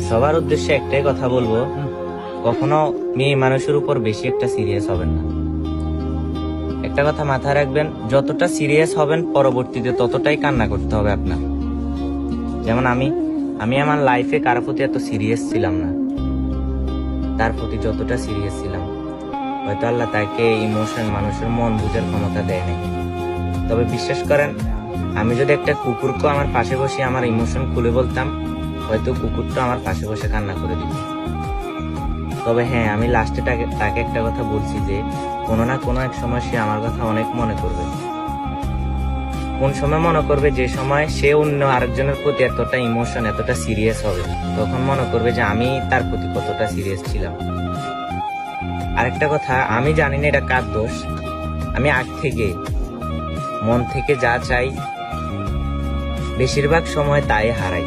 সবার উদ্দেশ্যে একটাই কথা বলবো, কখনো মেয়ে মানুষের উপর বেশি একটা সিরিয়াস হবেন না। একটা কথা মাথায় রাখবেন, যতটা সিরিয়াস হবেন পরবর্তীতে ততটাই কান্না করতে হবে আপনার। যেমন আমি আমার লাইফে কারো প্রতি এত সিরিয়াস ছিলাম না, তার প্রতি যতটা সিরিয়াস ছিলাম। হয়তো আল্লাহ তাকে ইমোশন, মানুষের মন বুঝার ক্ষমতা দেয় নাই। তবে বিশ্বাস করেন, আমি যদি একটা কুকুরকে আমার পাশে বসে আমার ইমোশন খুলে বলতাম, হয়তো কুকুরটা আমার পাশে বসে কান্না করে দিত। তবে হ্যাঁ, আমি লাস্টে তাকে একটা কথা বলছি যে কোনো না কোনো এক সময় সে আমার কথা অনেক মনে করবে। কোন সময় মনে করবে? যে সময় সে অন্য আরেকজনের প্রতি এতটা ইমোশন, এতটা সিরিয়াস হবে, তখন মনে করবে যে আমি তার প্রতি কতটা সিরিয়াস ছিলাম। আরেকটা কথা, আমি জানি না এটা কার দোষ, আমি আগ থেকে মন থেকে যা চাই বেশিরভাগ সময় তাই হারাই।